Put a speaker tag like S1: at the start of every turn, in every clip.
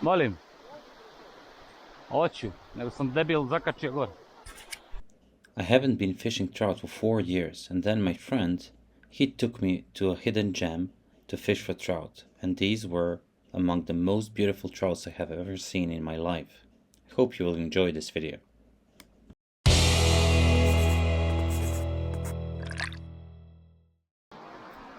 S1: Molim. Hoću, nego sam debil zakačio gore.
S2: I haven't been fishing trout for 4 years, and then my friend, he took me to a hidden gem to fish for trout, and these were among the most beautiful trouts I have ever seen in my life. I hope you will enjoy this video.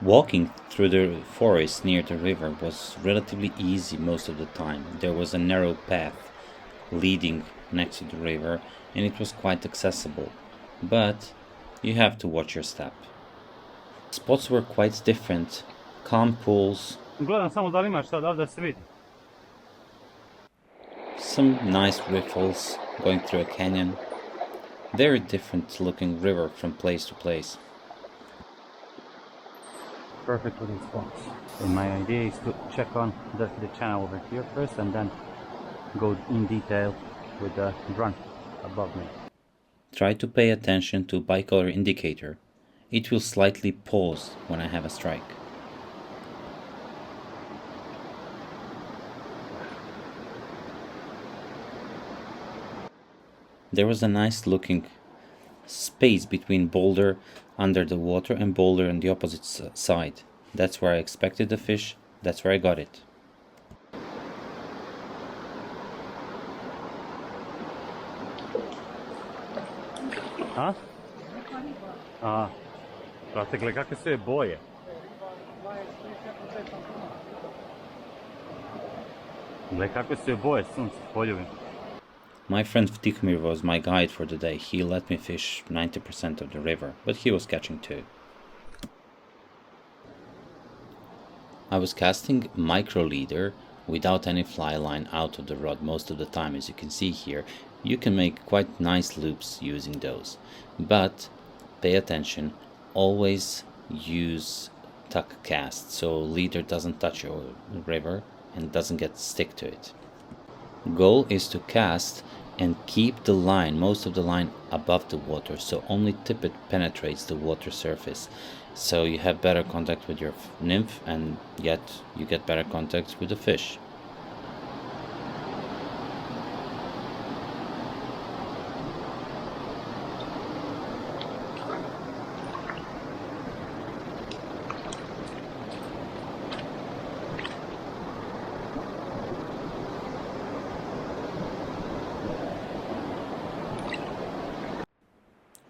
S2: Walking through the forest near the river was relatively easy most of the time. There was a narrow path leading next to the river and it was quite accessible, but you have to watch your step. Spots were quite different, calm pools,
S1: Gledam samo da li ima šta odavde se vidi.
S2: some nice riffles going through a canyon. Very different looking river from place to place.
S1: Perfect looking spots. And my idea is to check on the channel over here first and then go in detail with the drone above me.
S2: Try to pay attention to bicolor indicator. It will slightly pause when I have a strike. There was a nice looking space between boulder under the water and boulder on the opposite side. That's where I expected the fish, that's where I got it.
S1: A? A, brate, gle kakve su je boje. Gle kakve su je boje, sunce, poljubim.
S2: My friend Vtikmir was my guide for the day. He let me fish 90% of the river, but he was catching too. I was casting micro leader without any fly line out of the rod most of the time. As you can see here, you can make quite nice loops using those, but pay attention, always use tuck cast so leader doesn't touch your river and doesn't get stick to it. Goal is to cast and keep the line, most of the line, above the water, so only tip it penetrates the water surface, so you have better contact with your nymph and yet you get better contact with the fish.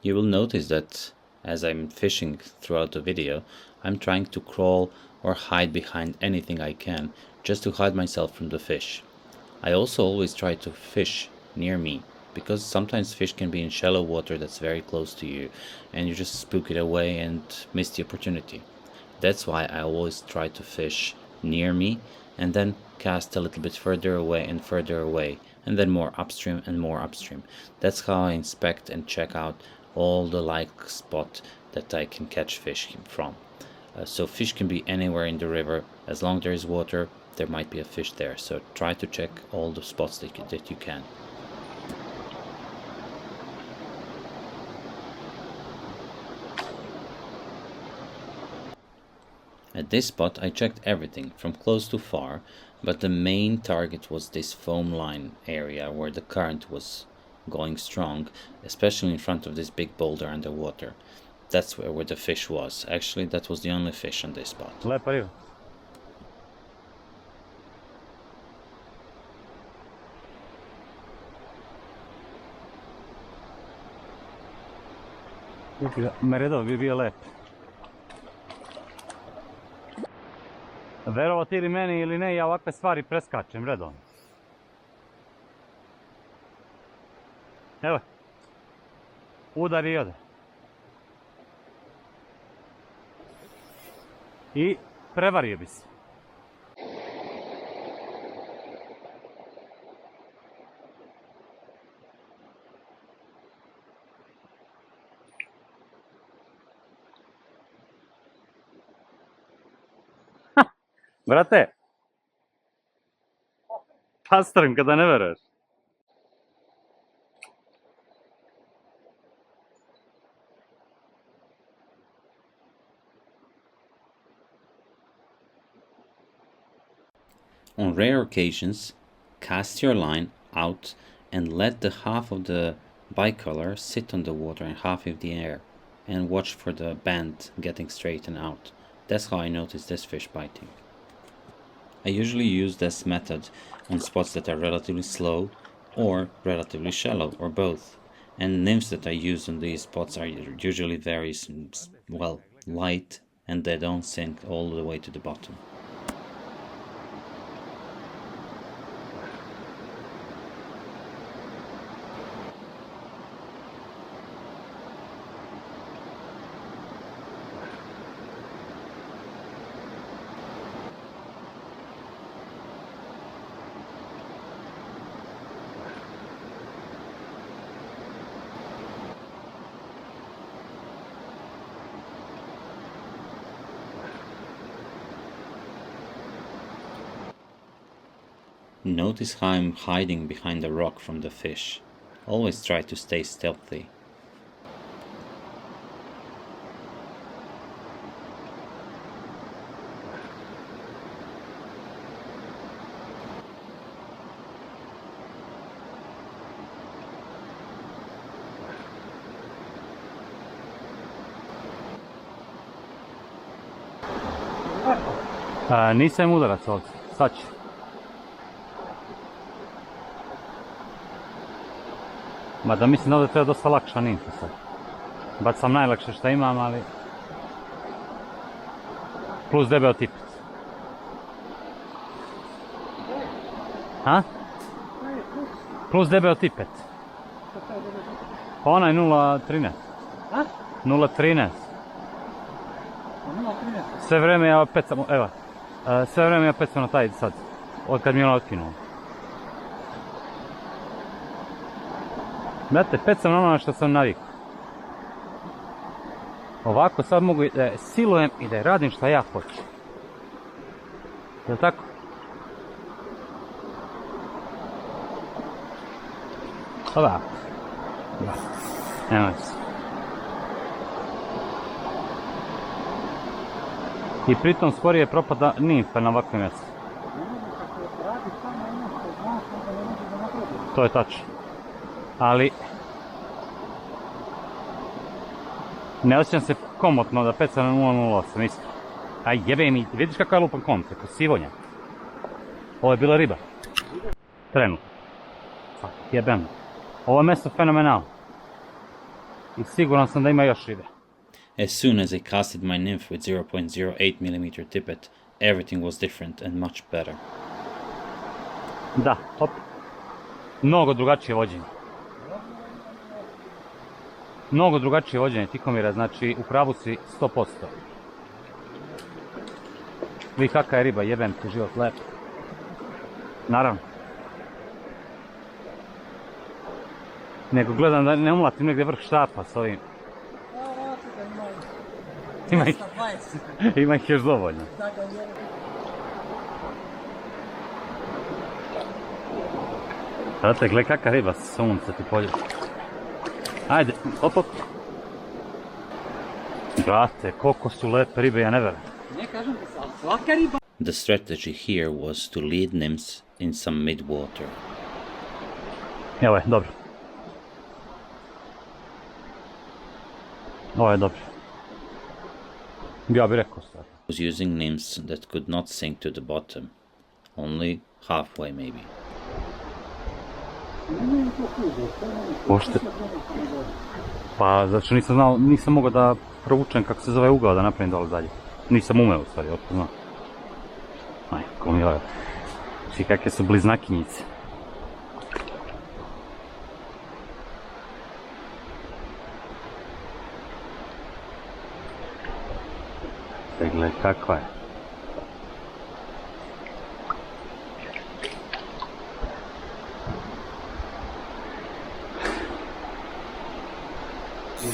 S2: You will notice that as I'm fishing throughout the video, I'm trying to crawl or hide behind anything I can, just to hide myself from the fish. I also always try to fish near me, because sometimes fish can be in shallow water that's very close to you, and you just spook it away and miss the opportunity. That's why I always try to fish near me, and then cast a little bit further away and further away, and then more upstream and more upstream. That's how I inspect and check out all the like spot that I can catch fish from. So fish can be anywhere in the river. As long as there is water, there might be a fish there. So try to check all the spots that you can. At this spot I checked everything from close to far, but the main target was this foam line area where the current was going strong, especially in front of this big boulder underwater. That's where the fish was. Actually, that was the only fish on this spot.
S1: Lepa riba. Meredov bi bio lep. Verovati ili meni ili ne, ja ovakve stvari preskačem redovno. Evo, udar i ode. I prevario bi se. Brate, pastrem kada ne veruješ.
S2: On rare occasions, Cast your line out and let the half of the bicolor sit on the water and half in the air, and watch for the band getting straightened out. That's how I notice this fish biting. I usually use this method on spots that are relatively slow or relatively shallow, or both. And nymphs that I use on these spots are usually very, well, light, and they don't sink all the way to the bottom. Notice how I'm hiding behind a rock from the fish. Always try to stay stealthy.
S1: Nisam udarac ovdje, sad ću. Mada mislim da ovdje treba dosta lakša nimfa sad. Bacam najlakše što imam, ali... Plus debeo tipec. Ha? Plus debeo tipec. Pa onaj 0.13.
S3: Ha?
S1: 0.13.
S3: 0.13.
S1: Sve vreme ja pecam, evo. Sve vreme ja pecam na taj sad. Od kad mi je ona otkinuo. Znate, pecam na ono što sam navikao. Ovako sad mogu da je silujem i da je radim što ja hoću. Jel' tako? Ovako. Evo se. I pritom skorije propada nimfa na ovakvim mjestu. To je tačno. Ali ne osjećam se komotno da pecam na 0.08 isto. Aj jebe mi, vidiš kako je lupan kom, kako sivonja. Ovo je bila riba. Trenutno. Jebem. Ovo je mjesto fenomenalno. I siguran sam da ima još ribe.
S2: As soon as I casted my nymph with 0.08 mm tippet, everything was different and much better.
S1: Da, hop. Mnogo drugačije vođenje. Mnogo drugačije vođenje, Tikomira, znači u pravu si 100%. Vi kakva je riba, jebem ti život lep. Naravno. Nego gledam da ne umlatim negdje vrh štapa s ovim. Ima ih još dovoljno. Znate, gledaj kakva riba, sunce ti polje. Ajde, hop hop. Brate, koliko su lepe ribe, ja ne verujem.
S3: Ne kažem ti sad, slatka riba.
S2: The strategy here was to lead nymphs in some mid-water.
S1: Evo je, dobro. Ovo je dobro. Ja bih rekao sad.
S2: Was using nymphs that could not sink to the bottom. Only halfway maybe.
S1: Pošte. Pa, zato nisam znao, nisam mogao da provučem kako se zove ugao da napravim dole dalje. Nisam umeo u stvari, otko znam. Aj, ko mi je. Svi kakve su bliznakinjice. Gledaj kakva je.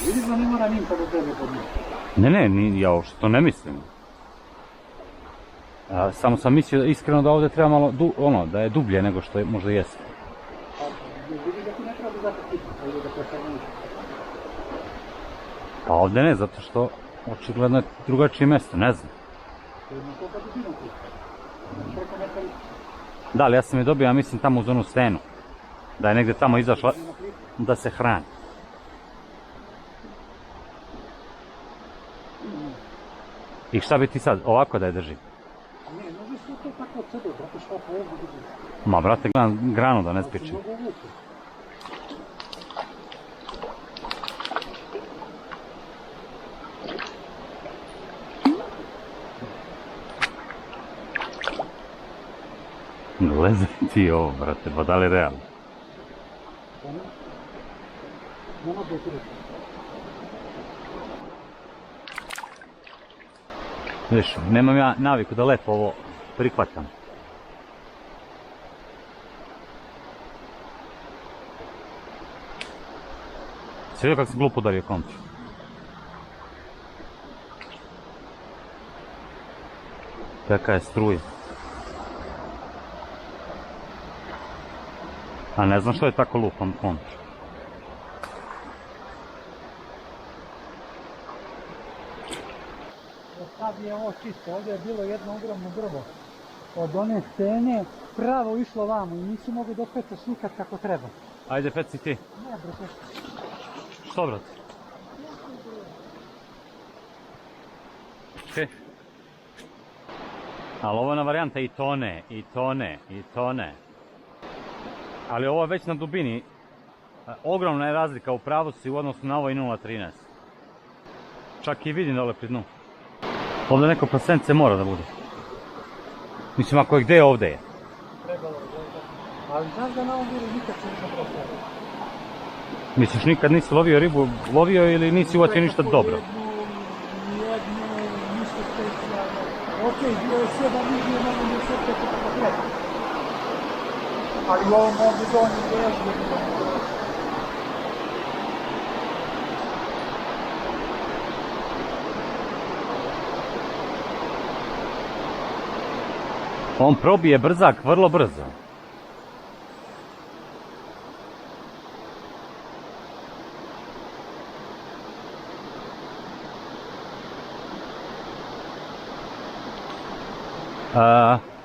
S3: Vidiš da ne mora nimfa do tebe podnijeti?
S1: Ne, ja uopšte to ne mislim. Samo sam mislio iskreno da ovdje treba malo, da je dublje nego što je, možda jeste.
S3: Vidiš da ti ne treba zato tipa, ili da prestaneš?
S1: Pa ovdje ne, zato što očigledno je drugačije mjesto, ne znam.
S3: To je na koga dubina ti? Preko metra.
S1: Da, ali ja sam je dobio, ja mislim, tamo uz onu stenu. Da je negdje tamo izašla da se hrani. I šta bi ti sad, ovako da je drži?
S3: Ne, možeš li to tako od sebe, brate, šta po ovdje vidiš?
S1: Ma, brate, gledam granu da ne spiči.
S3: Mnogo vuku.
S1: Glezi ti ovo, brate, pa da li je realno?
S3: Nema dotirati.
S1: Vidiš, nemam ja naviku da lepo ovo prihvatam. Si vidio kako se glupo udario koncu? Kakva je struja. A ne znam što je tako lupan konč.
S3: Sad je ovo čisto, ovdje je bilo jedno ogromno drvo. Od one stene pravo išlo vamo i nisu mogli dopecati nikad kako treba.
S1: Ajde, peci ti.
S3: Ne, brate.
S1: Što, brate? Okej. Ali ovo je na varijanta i tone, i tone, i tone. Ali ovo je već na dubini. Ogromna je razlika u pravosti u odnosu na ovo i 0.13. Čak i vidim dole pri dnu. Ovdje neko pasence mora da bude. Mislim, ako je gdje je, ovdje je.
S3: Trebalo je, ali znaš da na ovom viru nikad se nisam proslavio.
S1: Misliš, nikad nisi lovio ribu, lovio ili nisi uvatio ništa dobro?
S3: Nijednu, ništa specijalno. Okej, bio je 7 vidio, mogu mi sve te kako treba. Ali u ovom ovdje donji je još bilo.
S1: On probije brzak vrlo brzo.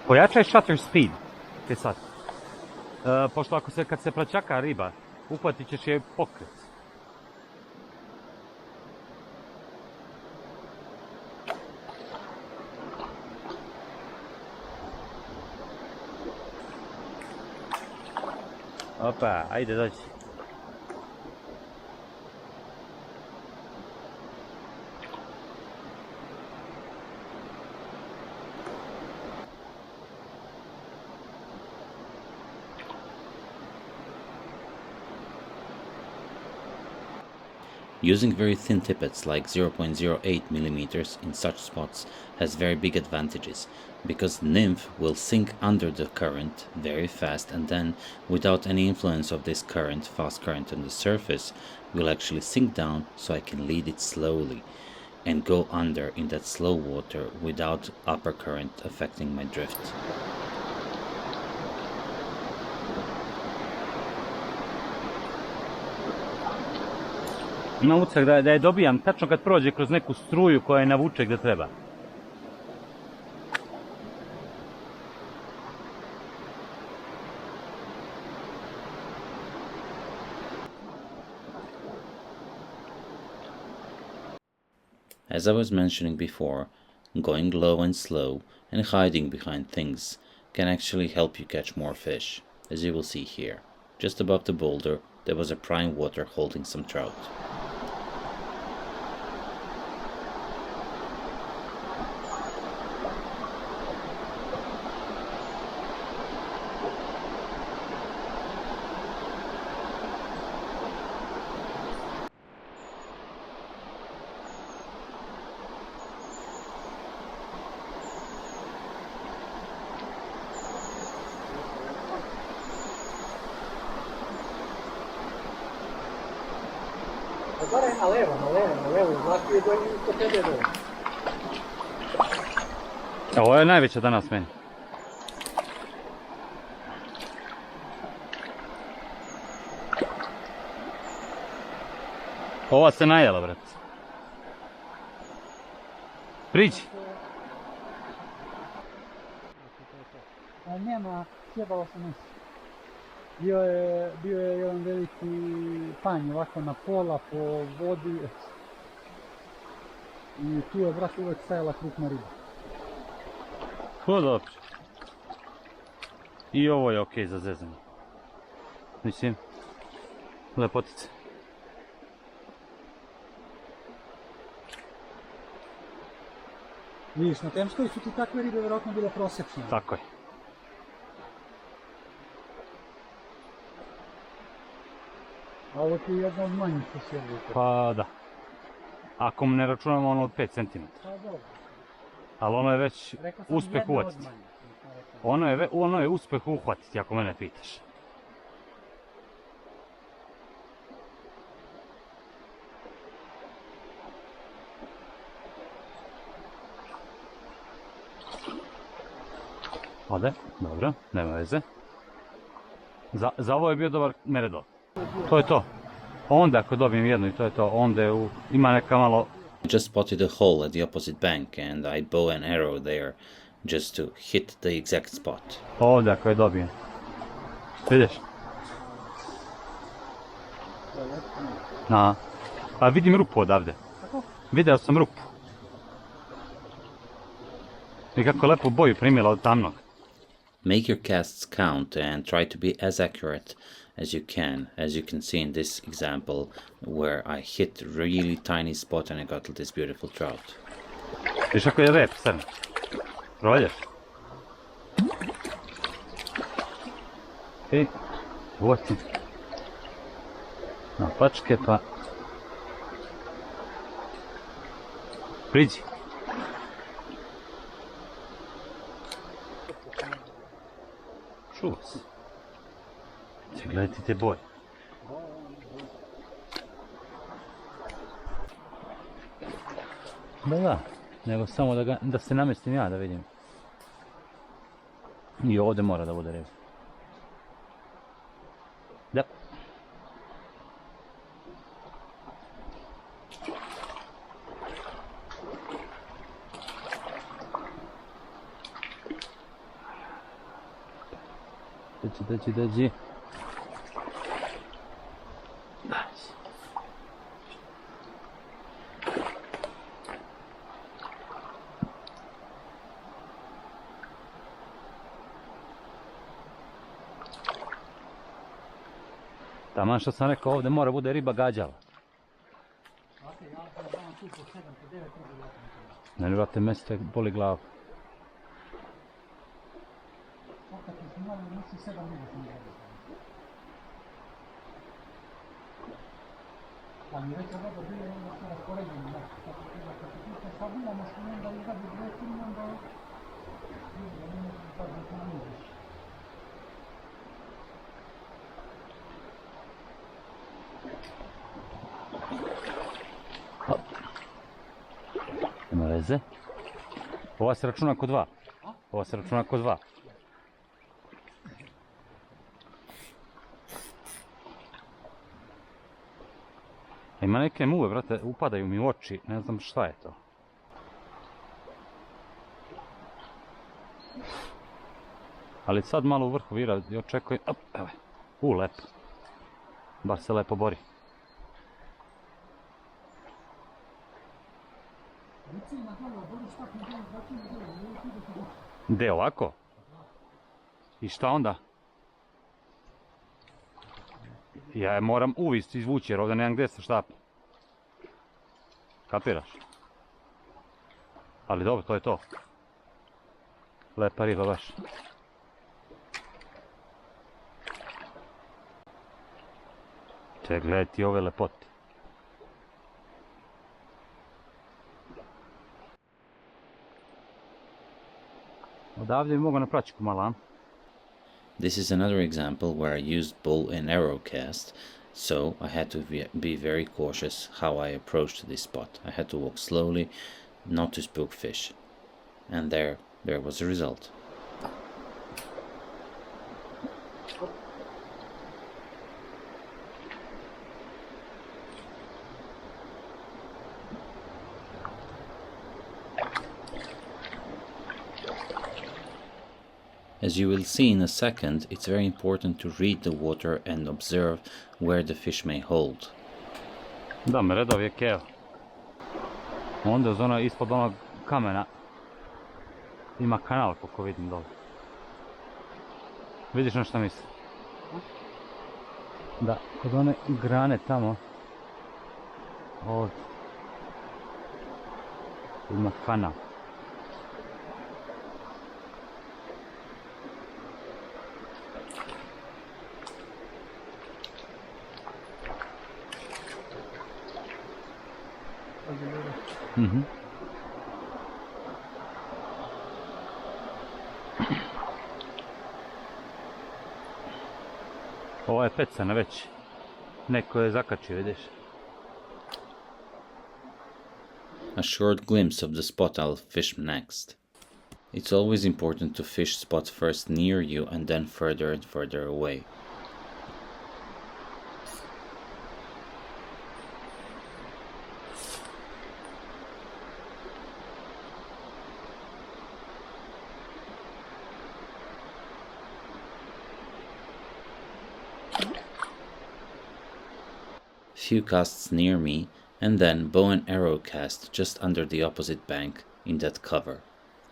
S1: Pojačaj shutter speed. Ti sad. Pošto kad se plaćaka riba, uhvatit ćeš je pokret. Opa, ajde dođi.
S2: Using very thin tippets like 0.08 millimeters in such spots has very big advantages, because the nymph will sink under the current very fast, and then, without any influence of this current, fast current on the surface, will actually sink down, so I can lead it slowly and go under in that slow water without upper current affecting my drift.
S1: Imam utisak da je dobijam tačno kad prođe kroz neku struju koja je navuče gdje treba.
S2: As I was mentioning before, going low and slow and hiding behind things can actually help you catch more fish, as you will see here. Just above the boulder there was a prime water holding some trout.
S3: Agora é na leva, izvlači je donji kod tebe dole.
S1: Ovo je najveća danas meni. Ova se najela, brat. Priđi.
S3: A nema, sjebalo se ništa. Bio je jedan veliki panj ovako na pola po vodi. I tu je, brate, uvek stajala krupna riba.
S1: To dobro. I ovo je okej za zezanje. Mislim, lepotice.
S3: Vidiš, na Temskoj su ti takve ribe vjerojatno bile prosječne.
S1: Tako je.
S3: A ovo ti je jedna od manjih u Serbiji.
S1: Pa da. Ako mu ne računamo ono od 5 cm.
S3: Pa dobro.
S1: Ali ono je već
S3: Rekao sam
S1: uspeh
S3: jedna od
S1: uhvatiti.
S3: manjih.
S1: Ono je uspeh uhvatiti, ako mene pitaš. Ode, dobro, nema veze. Za ovo je bio dobar meredol. To je to. Onda ako dobijem jednu i to je to, onda je ima neka malo...
S2: I just spotted a hole at the opposite bank and I bow an arrow there just to hit the exact spot.
S1: Ovdje ako je dobijem. Vidiš? A, pa vidim rupu odavde. Video sam rupu. I kako lepo boju primjela od tamnog.
S2: Make your casts count and try to be as accurate as you can see in this example where I hit really tiny spot and I got this beautiful trout.
S1: Viš kako je rep crn. Provalješ? I uvati. Na pačke pa... Priđi. Čuo si. Gledajte te boje. Da, nego samo da se namestim ja da vidim. I ovdje mora da bude rep. Da. Dođi. Taman što sam rekao, ovdje mora bude riba gađala. Ne vrate, mesta boli glavu.
S3: Pa mi već ovo bilo onda se raspoređeno, tako da kad se pita šta bilo, možda onda izradi brekin, onda ne možeš sad da to uđeš.
S1: Nema veze. Ova se računa ko dva. Ova se računa ko dva. Ima neke muve, brate, upadaju mi u oči, ne znam šta je to. Ali sad malo u vrhu vira i očekujem, evo, lepo. Bar se lepo bori. Gde, ovako? I šta onda? Ja je moram uvist izvući jer ovdje nemam gdje se štapa. Kapiraš? Ali dobro, to je to. Lepa riba baš. Če gledaj ti ove lepote. Odavdje bi mogo na praćiku malo, a?
S2: This is another example where I used bow and arrow cast, so I had to be very cautious how I approached this spot. I had to walk slowly, not to spook fish. And there was the result. As you will see in a second, it's very important to read the water and observe where the fish may hold.
S1: Da, Meredov je keo. Onda uz ono, ispod onog kamena ima kanal, koliko vidim dole. Vidiš na što mislim? Da, kod one grane tamo, ovdje, ima kanal. Ovo je pecana već. Neko je zakačio, vidiš.
S2: A short glimpse of the spot I'll fish next. It's always important to fish spots first near you and then further and further away. Few casts near me, and then bow and arrow cast just under the opposite bank in that cover.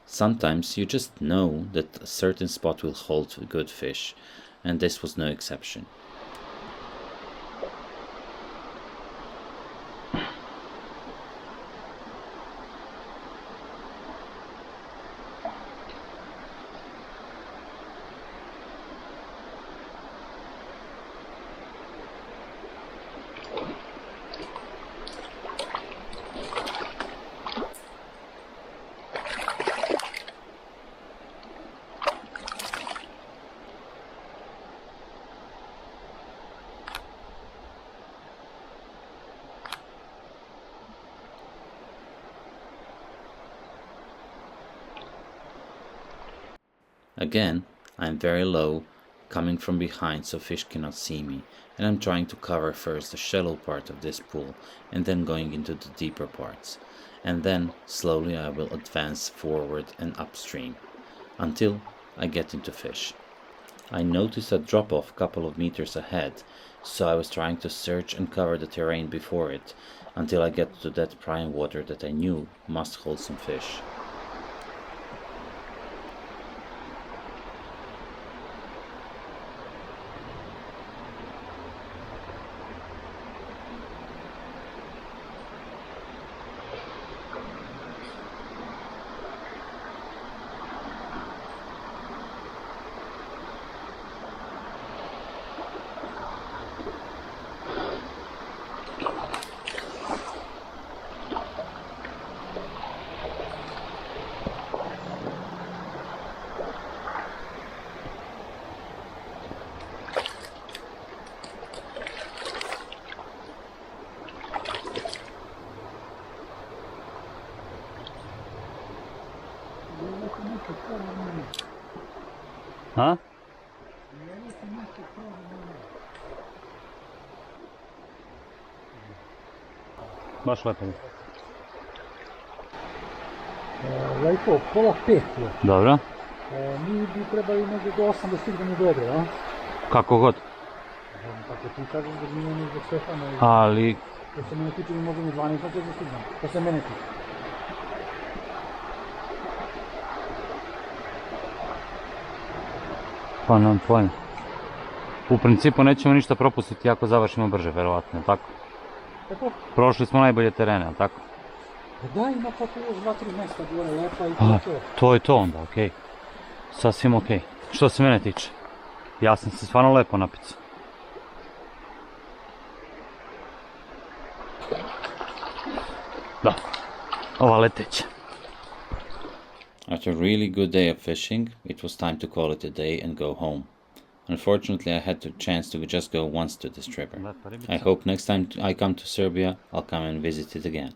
S2: Sometimes you just know that a certain spot will hold good fish, and this was no exception. Again, I am very low, coming from behind so fish cannot see me, and I'm trying to cover first the shallow part of this pool and then going into the deeper parts, and then slowly I will advance forward and upstream until I get into fish. I noticed a drop-off couple of meters ahead, so I was trying to search and cover the terrain before it until I get to that prime water that I knew must hold some fish.
S1: A? Baš lepo.
S3: Lepo, pola 5 je.
S1: Dobro.
S3: Mi bi trebali negdje do 8 da stignemo dobro, a?
S1: Kako god.
S3: Tako ti kažem da mi je negdje Stefana.
S1: Ali...
S3: Što se mene tiče mi možemo 12 da stignemo. To se mene tiče.
S1: Pa nam pojma. U principu nećemo ništa propustiti ako završimo brže, verovatno, tako?
S3: Tako?
S1: Prošli smo najbolje terene, ali tako?
S3: Da, ima pa tu još 2-3 mjesta gore lepa i to.
S1: To je to onda, okej. Sasvim okej. Što se mene tiče, ja sam se stvarno lepo napicao. Da, ova leteća.
S2: After a really good day of fishing, it was time to call it a day and go home. Unfortunately, I had the chance to just go once to this river. I hope next time I come to Serbia, I'll come and visit it again.